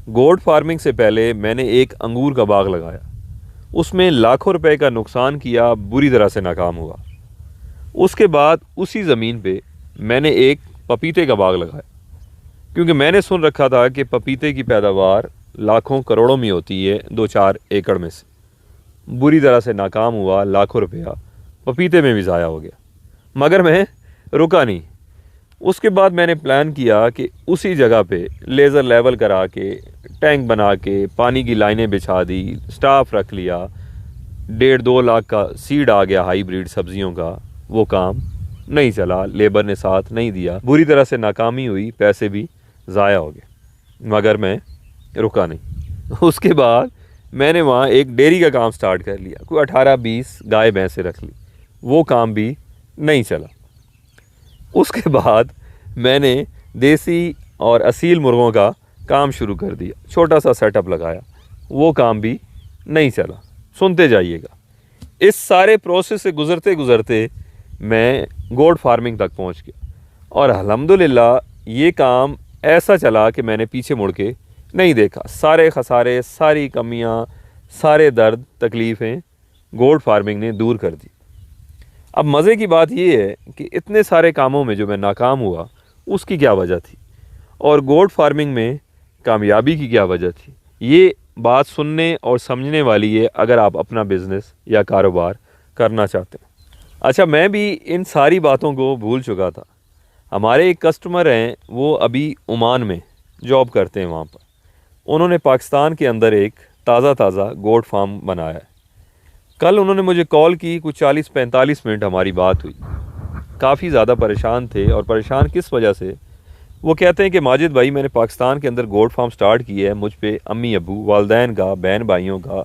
گوٹ farming سے پہلے میں نے ایک انگور کا باغ لگایا، اس میں لاکھوں روپے کا نقصان کیا، بری طرح سے ناکام ہوا۔ اس کے بعد اسی زمین پہ میں نے ایک پپیتے کا باغ لگایا، کیونکہ میں نے سن رکھا تھا کہ پپیتے کی پیداوار لاکھوں کروڑوں میں ہوتی ہے 2-4 ایکڑ میں سے۔ بری طرح سے ناکام ہوا، لاکھوں روپیہ پپیتے میں بھی ضائع ہو گیا، مگر میں رکا نہیں۔ اس کے بعد میں نے پلان کیا کہ اسی جگہ پہ لیزر لیول کرا کے، ٹینک بنا کے، پانی کی لائنیں بچھا دی، سٹاف رکھ لیا، 1.5-2 لاکھ کا سیڈ آ گیا ہائی بریڈ سبزیوں کا۔ وہ کام نہیں چلا، لیبر نے ساتھ نہیں دیا، بری طرح سے ناکامی ہوئی، پیسے بھی ضائع ہو گئے، مگر میں رکا نہیں۔ اس کے بعد میں نے وہاں ایک ڈیری کا کام سٹارٹ کر لیا، کوئی 18-20 گائے بھینسیں رکھ لی، وہ کام بھی نہیں چلا۔ اس کے بعد میں نے دیسی اور اصیل مرغوں کا کام شروع کر دیا، چھوٹا سا سیٹ اپ لگایا، وہ کام بھی نہیں چلا۔ سنتے جائیے گا۔ اس سارے پروسیس سے گزرتے گزرتے میں گوٹ فارمنگ تک پہنچ گیا، اور الحمدللہ یہ کام ایسا چلا کہ میں نے پیچھے مڑ کے نہیں دیکھا۔ سارے خسارے، ساری کمیاں، سارے درد تکلیفیں گوٹ فارمنگ نے دور کر دی۔ اب مزے کی بات یہ ہے کہ اتنے سارے کاموں میں جو میں ناکام ہوا، اس کی کیا وجہ تھی، اور گوٹ فارمنگ میں کامیابی کی کیا وجہ تھی، یہ بات سننے اور سمجھنے والی ہے اگر آپ اپنا بزنس یا کاروبار کرنا چاہتے ہیں۔ اچھا، میں بھی ان ساری باتوں کو بھول چکا تھا۔ ہمارے ایک کسٹمر ہیں، وہ ابھی عمان میں جاب کرتے ہیں، وہاں پر انہوں نے پاکستان کے اندر ایک تازہ گوٹ فارم بنایا ہے۔ کل انہوں نے مجھے کال کی، کچھ 40-45 منٹ ہماری بات ہوئی۔ کافی زیادہ پریشان تھے، اور پریشان کس وجہ سے؟ وہ کہتے ہیں کہ ماجد بھائی، میں نے پاکستان کے اندر گوٹ فارم سٹارٹ کی ہے، مجھ پہ امی ابو، والدین کا، بہن بھائیوں کا،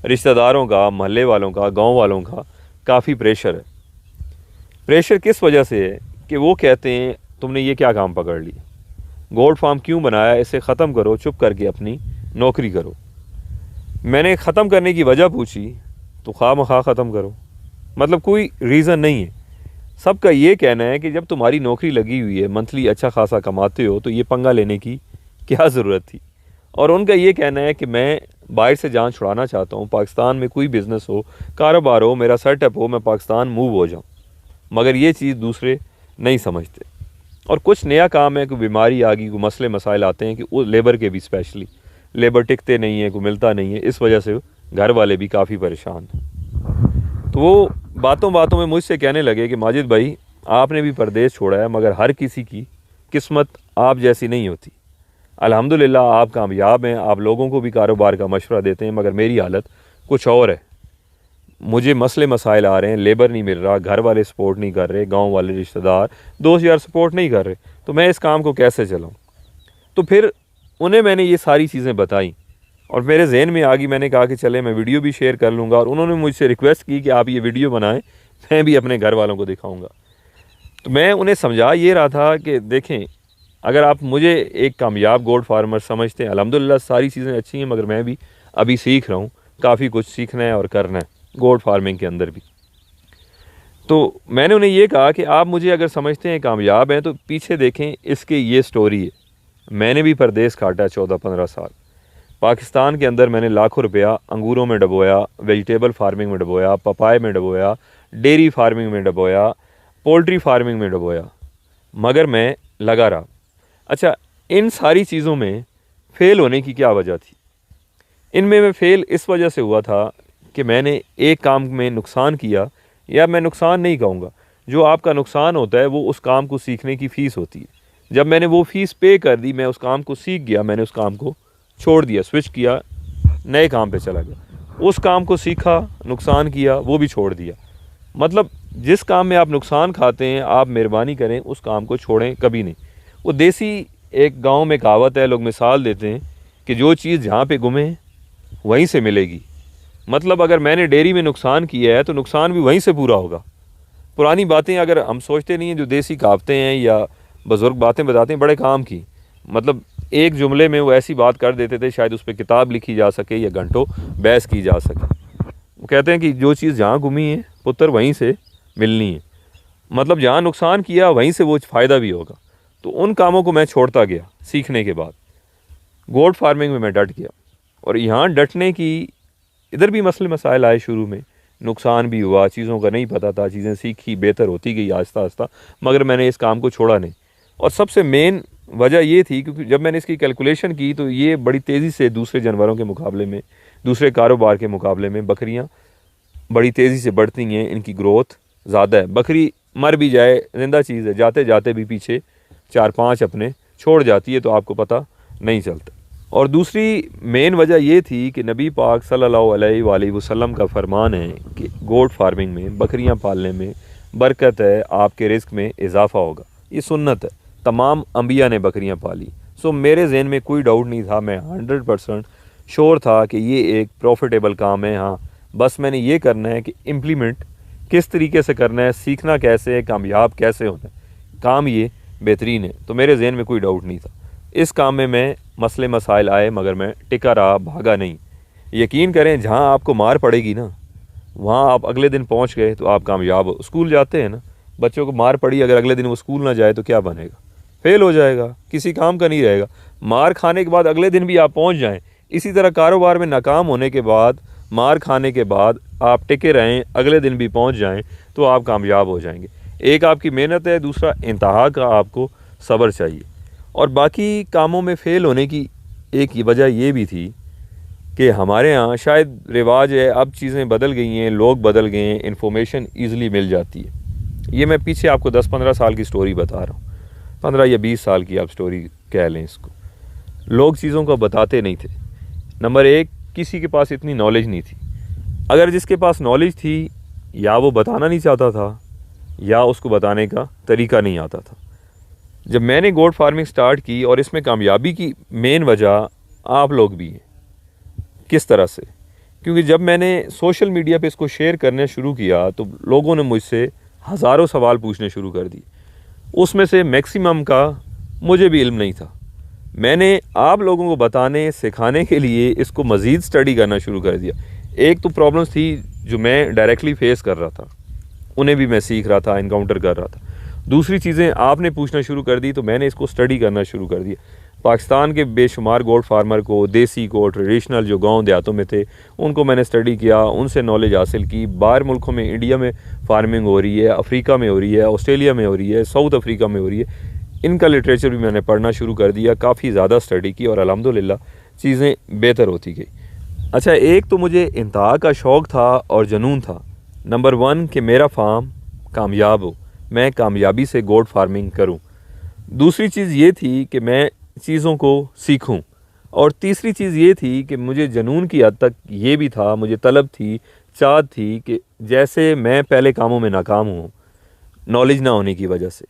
رشتہ داروں کا، محلے والوں کا، گاؤں والوں کا کافی پریشر ہے۔ پریشر کس وجہ سے ہے کہ وہ کہتے ہیں تم نے یہ کیا کام پکڑ لی، گوٹ فارم کیوں بنایا، اسے ختم کرو، چپ کر کے اپنی نوکری کرو۔ میں نے ختم کرنے کی وجہ پوچھی تو خواہ مخواہ ختم کرو، مطلب کوئی ریزن نہیں ہے۔ سب کا یہ کہنا ہے کہ جب تمہاری نوکری لگی ہوئی ہے، منتھلی اچھا خاصا کماتے ہو، تو یہ پنگا لینے کی کیا ضرورت تھی؟ اور ان کا یہ کہنا ہے کہ میں باہر سے جان چھڑانا چاہتا ہوں، پاکستان میں کوئی بزنس ہو، کاروبار ہو، میرا سیٹ اپ ہو، میں پاکستان موو ہو جاؤں، مگر یہ چیز دوسرے نہیں سمجھتے۔ اور کچھ نیا کام ہے، کوئی بیماری آ گئی، کوئی مسئلے مسائل آتے ہیں کہ وہ لیبر کے بھی اسپیشلی لیبر ٹکتے نہیں ہیں، کوئی ملتا نہیں ہے، اس وجہ سے گھر والے بھی کافی پریشان ہیں۔ تو وہ باتوں میں مجھ سے کہنے لگے کہ ماجد بھائی، آپ نے بھی پردیس چھوڑا ہے، مگر ہر کسی کی قسمت آپ جیسی نہیں ہوتی۔ الحمدللہ آپ کامیاب ہیں، آپ لوگوں کو بھی کاروبار کا مشورہ دیتے ہیں، مگر میری حالت کچھ اور ہے۔ مجھے مسئلے مسائل آ رہے ہیں، لیبر نہیں مل رہا، گھر والے سپورٹ نہیں کر رہے، گاؤں والے، رشتہ دار، دوست یار سپورٹ نہیں کر رہے، تو میں اس کام کو کیسے چلاؤں؟ تو پھر انہیں میں نے یہ ساری چیزیں بتائیں، اور میرے ذہن میں آ گئی، میں نے کہا کہ چلے میں ویڈیو بھی شیئر کر لوں گا، اور انہوں نے مجھ سے ریکویسٹ کی کہ آپ یہ ویڈیو بنائیں، میں بھی اپنے گھر والوں کو دکھاؤں گا۔ تو میں انہیں سمجھا یہ رہا تھا کہ دیکھیں، اگر آپ مجھے ایک کامیاب گوٹ فارمر سمجھتے ہیں، الحمدللہ ساری چیزیں اچھی ہیں، مگر میں بھی ابھی سیکھ رہا ہوں، کافی کچھ سیکھنا ہے اور کرنا ہے گوٹ فارمنگ کے اندر بھی۔ تو میں نے انہیں یہ کہا کہ آپ مجھے اگر سمجھتے ہیں کامیاب ہیں، تو پیچھے دیکھیں، اس کی یہ سٹوری ہے۔ میں نے بھی پردیس کاٹا 14-15 سال۔ پاکستان کے اندر میں نے لاکھوں روپیہ انگوروں میں ڈبویا، ویجیٹیبل فارمنگ میں ڈبویا، پپائے میں ڈبویا، ڈیری فارمنگ میں ڈبویا، پولٹری فارمنگ میں ڈبویا، مگر میں لگا رہا۔ اچھا، ان ساری چیزوں میں فیل ہونے کی کیا وجہ تھی؟ ان میں فیل اس وجہ سے ہوا تھا کہ میں نے ایک کام میں نقصان کیا، یا میں نقصان نہیں کہوں گا، جو آپ کا نقصان ہوتا ہے وہ اس کام کو سیکھنے کی فیس ہوتی ہے۔ جب میں نے وہ فیس پے کر دی، میں اس کام کو سیکھ گیا، میں نے اس کام کو چھوڑ دیا، سوئچ کیا، نئے کام پہ چلا گیا۔ اس کام کو سیکھا، نقصان کیا، وہ بھی چھوڑ دیا۔ مطلب جس کام میں آپ نقصان کھاتے ہیں، آپ مہربانی کریں اس کام کو چھوڑیں کبھی نہیں۔ وہ دیسی ایک گاؤں میں کہاوت ہے، لوگ مثال دیتے ہیں کہ جو چیز جہاں پہ گمے وہیں سے ملے گی۔ مطلب اگر میں نے ڈیری میں نقصان کیا ہے تو نقصان بھی وہیں سے پورا ہوگا۔ پرانی باتیں اگر ہم سوچتے نہیں ہیں، جو دیسی کہاوتیں ہیں یا بزرگ باتیں بتاتے ہیں، بڑے کام کی، مطلب ایک جملے میں وہ ایسی بات کر دیتے تھے، شاید اس پہ کتاب لکھی جا سکے یا گھنٹوں بحث کی جا سکے۔ وہ کہتے ہیں کہ جو چیز جہاں گمی ہے پتر وہیں سے ملنی ہے، مطلب جہاں نقصان کیا وہیں سے وہ فائدہ بھی ہوگا۔ تو ان کاموں کو میں چھوڑتا گیا سیکھنے کے بعد۔ گوٹ فارمنگ میں میں ڈٹ گیا، اور یہاں ڈٹنے کی ادھر بھی مسئلے مسائل آئے، شروع میں نقصان بھی ہوا، چیزوں کا نہیں پتہ تھا، چیزیں سیکھی، بہتر ہوتی گئی آہستہ آہستہ، مگر میں نے اس کام کو چھوڑا نہیں۔ اور سب سے مین وجہ یہ تھی کیونکہ جب میں نے اس کی کیلکولیشن کی تو یہ بڑی تیزی سے دوسرے جانوروں کے مقابلے میں، دوسرے کاروبار کے مقابلے میں بکریاں بڑی تیزی سے بڑھتی ہیں، ان کی گروتھ زیادہ ہے۔ بکری مر بھی جائے، زندہ چیز ہے، جاتے جاتے بھی پیچھے 4-5 اپنے چھوڑ جاتی ہے، تو آپ کو پتہ نہیں چلتا۔ اور دوسری مین وجہ یہ تھی کہ نبی پاک صلی اللہ علیہ وآلہ وسلم کا فرمان ہے کہ گوٹ فارمنگ میں، بکریاں پالنے میں برکت ہے، آپ کے رزق میں اضافہ ہوگا، یہ سنت ہے۔ تمام انبیاء نے بکریاں پالی، سو میرے ذہن میں کوئی ڈاؤٹ نہیں تھا، میں 100% شور تھا کہ یہ ایک پروفیٹیبل کام ہے۔ ہاں بس میں نے یہ کرنا ہے کہ امپلیمنٹ کس طریقے سے کرنا ہے، سیکھنا کیسے ہے، کامیاب کیسے ہونا ہے، کام یہ بہترین ہے۔ تو میرے ذہن میں کوئی ڈاؤٹ نہیں تھا۔ اس کام میں مسئلے مسائل آئے مگر میں ٹکا رہا، بھاگا نہیں۔ یقین کریں جہاں آپ کو مار پڑے گی نا، وہاں آپ اگلے دن پہنچ گئے تو آپ کامیاب ہو۔ اسکول جاتے ہیں نا، بچوں کو مار پڑی، اگر اگلے دن وہ اسکول نہ جائے تو کیا بنے گا؟ فیل ہو جائے گا، کسی کام کا نہیں رہے گا۔ مار کھانے کے بعد اگلے دن بھی آپ پہنچ جائیں، اسی طرح کاروبار میں ناکام ہونے کے بعد، مار کھانے کے بعد آپ ٹکے رہیں، اگلے دن بھی پہنچ جائیں تو آپ کامیاب ہو جائیں گے۔ ایک آپ کی محنت ہے، دوسرا انتہا کا آپ کو صبر چاہیے۔ اور باقی کاموں میں فیل ہونے کی ایک وجہ یہ بھی تھی کہ ہمارے ہاں شاید رواج ہے، اب چیزیں بدل گئی ہیں، لوگ بدل گئے ہیں، انفارمیشن ایزلی مل جاتی ہے۔ یہ میں پیچھے آپ کو 10-15 سال کی سٹوری بتا رہا ہوں، 15 یا 20 سال کی آپ سٹوری کہہ لیں اس کو۔ لوگ چیزوں کو بتاتے نہیں تھے۔ نمبر ایک، کسی کے پاس اتنی نالج نہیں تھی۔ اگر جس کے پاس نالج تھی، یا وہ بتانا نہیں چاہتا تھا یا اس کو بتانے کا طریقہ نہیں آتا تھا۔ جب میں نے گوٹ فارمنگ سٹارٹ کی، اور اس میں کامیابی کی مین وجہ آپ لوگ بھی ہیں۔ کس طرح سے؟ کیونکہ جب میں نے سوشل میڈیا پہ اس کو شیئر کرنا شروع کیا تو لوگوں نے مجھ سے ہزاروں سوال پوچھنے شروع کر دی، اس میں سے میکسیمم کا مجھے بھی علم نہیں تھا۔ میں نے آپ لوگوں کو بتانے، سکھانے کے لیے اس کو مزید سٹڈی کرنا شروع کر دیا۔ ایک تو پرابلمس تھی جو میں ڈائریکٹلی فیس کر رہا تھا، انہیں بھی میں سیکھ رہا تھا، انکاؤنٹر کر رہا تھا۔ دوسری چیزیں آپ نے پوچھنا شروع کر دی تو میں نے اس کو سٹڈی کرنا شروع کر دیا۔ پاکستان کے بے شمار گوٹ فارمر کو، دیسی کو، ٹریڈیشنل جو گاؤں دیہاتوں میں تھے، ان کو میں نے سٹڈی کیا، ان سے نالج حاصل کی۔ باہر ملکوں میں، انڈیا میں فارمنگ ہو رہی ہے، افریقہ میں ہو رہی ہے، آسٹریلیا میں ہو رہی ہے، ساؤتھ افریقہ میں ہو رہی ہے، ان کا لٹریچر بھی میں نے پڑھنا شروع کر دیا، کافی زیادہ سٹڈی کی، اور الحمدللہ چیزیں بہتر ہوتی گئی۔ اچھا، ایک تو مجھے انتہا کا شوق تھا اور جنون تھا، نمبر 1 کہ میرا فارم کامیاب ہو، میں کامیابی سے گوٹ فارمنگ کروں۔ دوسری چیز یہ تھی کہ میں چیزوں کو سیکھوں، اور تیسری چیز یہ تھی کہ مجھے جنون کی حد تک یہ بھی تھا، مجھے طلب تھی، چاہت تھی کہ جیسے میں پہلے کاموں میں ناکام ہوں نالج نہ ہونے کی وجہ سے،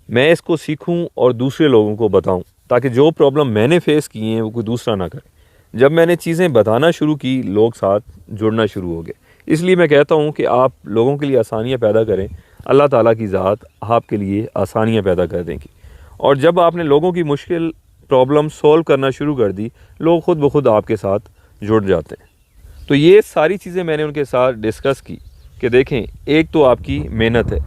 میں اس کو سیکھوں اور دوسرے لوگوں کو بتاؤں، تاکہ جو پرابلم میں نے فیس کی ہیں وہ کوئی دوسرا نہ کرے۔ جب میں نے چیزیں بتانا شروع کی، لوگ ساتھ جڑنا شروع ہو گئے۔ اس لیے میں کہتا ہوں کہ آپ لوگوں کے لیے آسانیاں پیدا کریں، اللہ تعالیٰ کی ذات آپ کے لیے آسانیاں پیدا کر دیں گی۔ اور جب آپ نے لوگوں کی مشکل پرابلم سولو کرنا شروع کر دی، لوگ خود بخود آپ کے ساتھ جڑ جاتے ہیں۔ تو یہ ساری چیزیں میں نے ان کے ساتھ ڈسکس کی کہ دیکھیں، ایک تو آپ کی محنت ہے،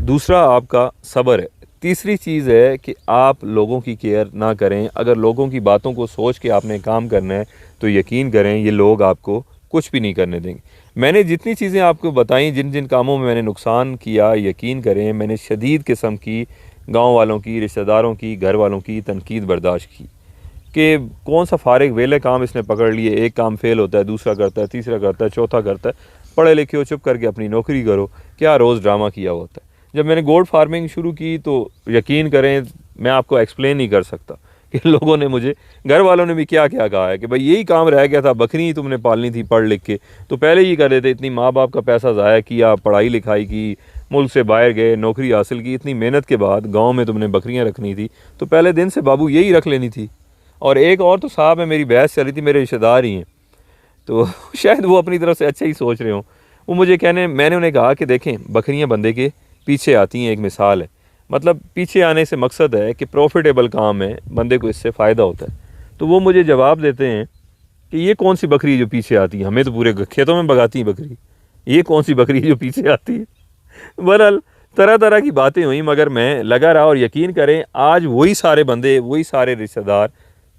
دوسرا آپ کا صبر ہے، تیسری چیز ہے کہ آپ لوگوں کی کیئر نہ کریں۔ اگر لوگوں کی باتوں کو سوچ کے آپ نے کام کرنا ہے تو یقین کریں یہ لوگ آپ کو کچھ بھی نہیں کرنے دیں گے۔ میں نے جتنی چیزیں آپ کو بتائیں، جن جن کاموں میں نے نقصان کیا، یقین کریں میں نے شدید قسم کی گاؤں والوں کی، رشتہ داروں کی، گھر والوں کی تنقید برداشت کی کہ کون سا فارغ ویلے کام اس نے پکڑ لیے، ایک کام فیل ہوتا ہے، دوسرا کرتا ہے، تیسرا کرتا ہے، چوتھا کرتا ہے، پڑھے لکھے ہو، چپ کر کے اپنی نوکری کرو، کیا روز ڈرامہ کیا ہوتا ہے۔ جب میں نے گوٹ فارمنگ شروع کی تو یقین کریں میں آپ کو ایکسپلین نہیں کر سکتا کہ لوگوں نے مجھے، گھر والوں نے بھی کیا کیا کہا ہے کہ بھائی یہی کام رہ گیا تھا، بکری ہی تم نے پالنی تھی پڑھ لکھ کے، تو پہلے ہی کر دیتے، اتنی ماں باپ کا پیسہ ضائع کیا، پڑھائی لکھائی کی، ملک سے باہر گئے، نوکری حاصل کی، اتنی محنت کے بعد گاؤں میں تم نے بکریاں رکھنی تھی تو پہلے دن سے بابو یہی رکھ لینی تھی۔ اور ایک اور تو صاحب ہے، میری بحث چلی تھی، میرے رشتہ دار ہی ہیں، تو شاید وہ اپنی طرف سے اچھا ہی سوچ رہے ہوں، وہ مجھے میں نے انہیں کہا کہ دیکھیں بکریاں بندے کے پیچھے آتی ہیں، ایک مثال ہے، مطلب پیچھے آنے سے مقصد ہے کہ پروفیٹیبل کام ہے، بندے کو اس سے فائدہ ہوتا ہے۔ تو وہ مجھے جواب دیتے ہیں کہ یہ کون سی بکری جو پیچھے آتی ہے، ہمیں تو پورے کھیتوں میں بگاتی ہیں بکری، یہ کون سی بکری جو پیچھے آتی ہے۔ بہرحال طرح طرح کی باتیں ہوئیں، مگر میں لگا رہا، اور یقین کریں آج وہی سارے بندے، وہی سارے رشتہ دار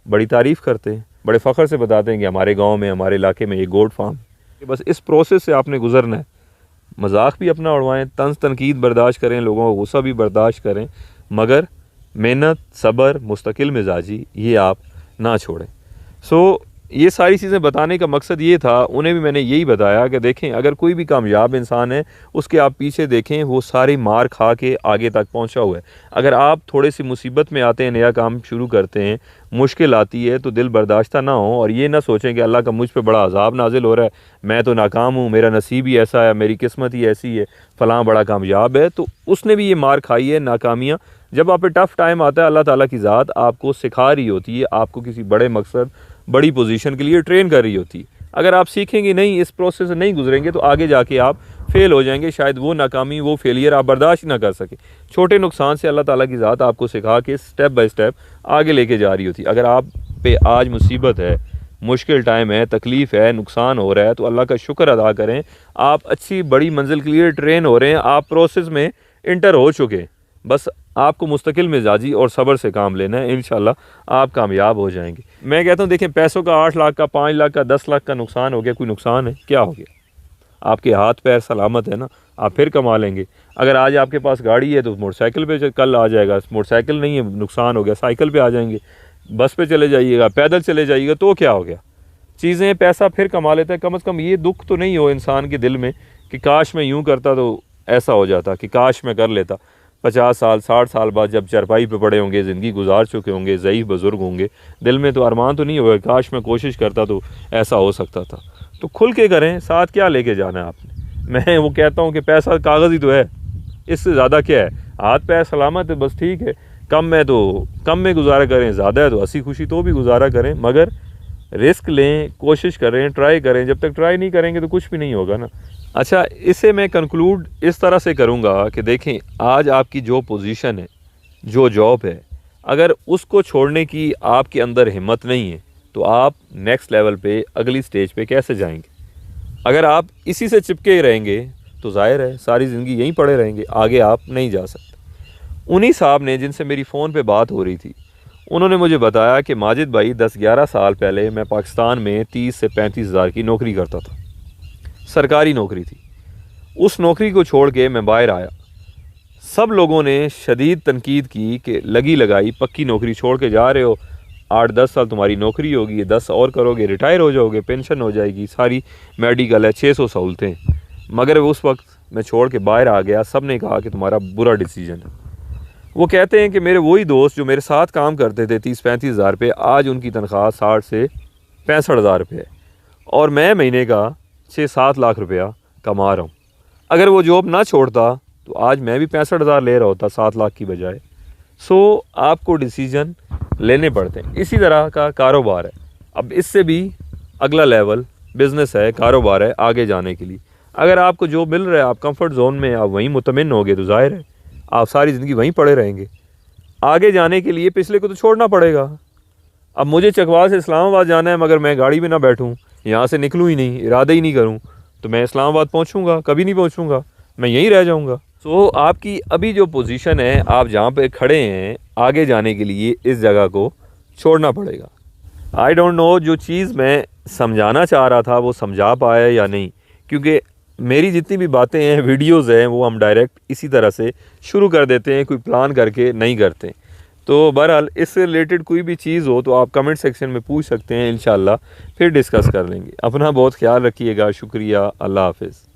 بڑی تعریف کرتے ہیں, بڑے فخر سے بتاتے ہیں کہ ہمارے گاؤں میں, ہمارے علاقے میں ایک گوٹ فارم ہے. بس اس پروسیس سے آپ نے گزرنا ہے. مذاق بھی اپنا اڑوائیں, طنز تنقید برداشت کریں, لوگوں کا غصہ بھی برداشت کریں, مگر محنت, صبر, مستقل مزاجی یہ آپ نہ چھوڑیں. یہ ساری چیزیں بتانے کا مقصد یہ تھا, انہیں بھی میں نے یہی بتایا کہ دیکھیں اگر کوئی بھی کامیاب انسان ہے اس کے آپ پیچھے دیکھیں, وہ ساری مار کھا کے آگے تک پہنچا ہوا ہے. اگر آپ تھوڑے سی مصیبت میں آتے ہیں, نیا کام شروع کرتے ہیں, مشکل آتی ہے تو دل برداشتہ نہ ہو اور یہ نہ سوچیں کہ اللہ کا مجھ پہ بڑا عذاب نازل ہو رہا ہے, میں تو ناکام ہوں, میرا نصیب ہی ایسا ہے, میری قسمت ہی ایسی ہے, فلاں بڑا کامیاب ہے. تو اس نے بھی یہ مار کھائی ہے, ناکامیاں. جب آپ پہ ٹف ٹائم آتا ہے, اللہ تعالیٰ کی ذات آپ کو سکھا رہی ہوتی ہے, آپ کو کسی بڑے مقصد, بڑی پوزیشن کے لیے ٹرین کر رہی ہوتی ہے. اگر آپ سیکھیں گے نہیں, اس پروسیس سے نہیں گزریں گے, تو آگے جا کے آپ فیل ہو جائیں گے. شاید وہ ناکامی, وہ فیلئر آپ برداشت نہ کر سکیں. چھوٹے نقصان سے اللہ تعالیٰ کی ذات آپ کو سکھا کے سٹیپ بائی سٹیپ آگے لے کے جا رہی ہوتی ہے. اگر آپ پہ آج مصیبت ہے, مشکل ٹائم ہے, تکلیف ہے, نقصان ہو رہا ہے, تو اللہ کا شکر ادا کریں, آپ اچھی بڑی منزل کے لیے ٹرین ہو رہے ہیں, آپ پروسیس میں انٹر ہو چکے. بس آپ کو مستقل مزاجی اور صبر سے کام لینا ہے, انشاءاللہ آپ کامیاب ہو جائیں گے. میں کہتا ہوں دیکھیں, پیسوں کا 8 لاکھ کا, 5 لاکھ کا, 10 لاکھ کا نقصان ہو گیا, کوئی نقصان ہے, کیا ہو گیا؟ آپ کے ہاتھ پیر سلامت ہے نا, آپ پھر کما لیں گے. اگر آج آپ کے پاس گاڑی ہے تو موٹر سائیکل پہ کل آ جائے گا, موٹر سائیکل نہیں ہے, نقصان ہو گیا, سائیکل پہ آ جائیں گے, بس پہ چلے جائیے گا, پیدل چلے جائیے گا, تو کیا ہو گیا؟ چیزیں, پیسہ پھر کما لیتا ہے. کم از کم یہ دکھ تو نہیں ہو انسان کے دل میں کہ کاش میں یوں کرتا تو ایسا ہو جاتا, کہ کاش میں کر لیتا. 50 سال 60 سال بعد جب چرپائی پہ پڑے ہوں گے, زندگی گزار چکے ہوں گے, ضعیف بزرگ ہوں گے, دل میں تو ارمان تو نہیں ہوگا کاش میں کوشش کرتا تو ایسا ہو سکتا تھا. تو کھل کے کریں, ساتھ کیا لے کے جانا ہے آپ نے. میں وہ کہتا ہوں کہ پیسہ کاغذ ہی تو ہے, اس سے زیادہ کیا ہے؟ ہاتھ پیر سلامت ہے, بس ٹھیک ہے. کم ہے تو کم میں گزارا کریں, زیادہ ہے تو ہنسی خوشی تو بھی گزارا کریں, مگر رسک لیں, کوشش کریں, ٹرائی کریں. جب تک ٹرائی نہیں کریں گے تو کچھ بھی نہیں ہوگا نا. اچھا, اسے میں کنکلوڈ اس طرح سے کروں گا کہ دیکھیں, آج آپ کی جو پوزیشن ہے, جو جاب ہے, اگر اس کو چھوڑنے کی آپ کے اندر ہمت نہیں ہے تو آپ نیکسٹ لیول پہ, اگلی سٹیج پہ کیسے جائیں گے؟ اگر آپ اسی سے چپکے رہیں گے تو ظاہر ہے ساری زندگی یہیں پڑے رہیں گے, آگے آپ نہیں جا سکتے. انہی صاحب نے, جن سے میری فون پہ بات ہو رہی تھی, انہوں نے مجھے بتایا کہ ماجد بھائی 10-11 سال پہلے میں پاکستان میں 30 سے 35 ہزار کی نوکری کرتا تھا, سرکاری نوکری تھی. اس نوکری کو چھوڑ کے میں باہر آیا. سب لوگوں نے شدید تنقید کی کہ لگی لگائی, پکی نوکری چھوڑ کے جا رہے ہو, 8-10 سال تمہاری نوکری ہوگی, 10 اور کرو گے, ریٹائر ہو جاؤ گے, پینشن ہو جائے گی, ساری میڈیکل ہے, 600 سہولتیں. مگر اس وقت میں چھوڑ کے باہر آ گیا. سب نے کہا کہ تمہارا برا ڈیسیجن ہے. وہ کہتے ہیں کہ میرے وہی دوست جو میرے ساتھ کام کرتے تھے 30-35 ہزار پہ, آج ان کی تنخواہ 60 سے 65 ہزار روپے ہے, اور میں مہینے کا 6-7 لاکھ روپیہ کما رہا ہوں. اگر وہ جاب نہ چھوڑتا تو آج میں بھی 65 ہزار لے رہا ہوتا 7 لاکھ کی بجائے. آپ کو ڈیسیجن لینے پڑتے ہیں. اسی طرح کا کاروبار ہے. اب اس سے بھی اگلا لیول بزنس ہے, کاروبار ہے آگے جانے کے لیے. اگر آپ کو جو مل رہا ہے, آپ کمفرٹ زون میں, آپ وہیں مطمئن ہوگے, تو ظاہر ہے آپ ساری زندگی وہیں پڑے رہیں گے. آگے جانے کے لیے پچھلے کو تو چھوڑنا پڑے گا. اب مجھے چکوال سے اسلام آباد جانا ہے, مگر میں گاڑی میں نہ بیٹھوں, یہاں سے نکلوں ہی نہیں, ارادہ ہی نہیں کروں, تو میں اسلام آباد پہنچوں گا؟ کبھی نہیں پہنچوں گا, میں یہیں رہ جاؤں گا. آپ کی ابھی جو پوزیشن ہے, آپ جہاں پہ کھڑے ہیں, آگے جانے کے لیے اس جگہ کو چھوڑنا پڑے گا. آئی ڈونٹ نو جو چیز میں سمجھانا چاہ رہا تھا وہ سمجھا پایا یا نہیں, کیونکہ میری جتنی بھی باتیں ہیں, ویڈیوز ہیں, وہ ہم ڈائریکٹ اسی طرح سے شروع کر دیتے ہیں, کوئی پلان کر کے نہیں کرتے. تو بہرحال اس سے ریلیٹڈ کوئی بھی چیز ہو تو آپ کمنٹ سیکشن میں پوچھ سکتے ہیں, انشاءاللہ پھر ڈسکس کر لیں گے. اپنا بہت خیال رکھیے گا. شکریہ. اللہ حافظ.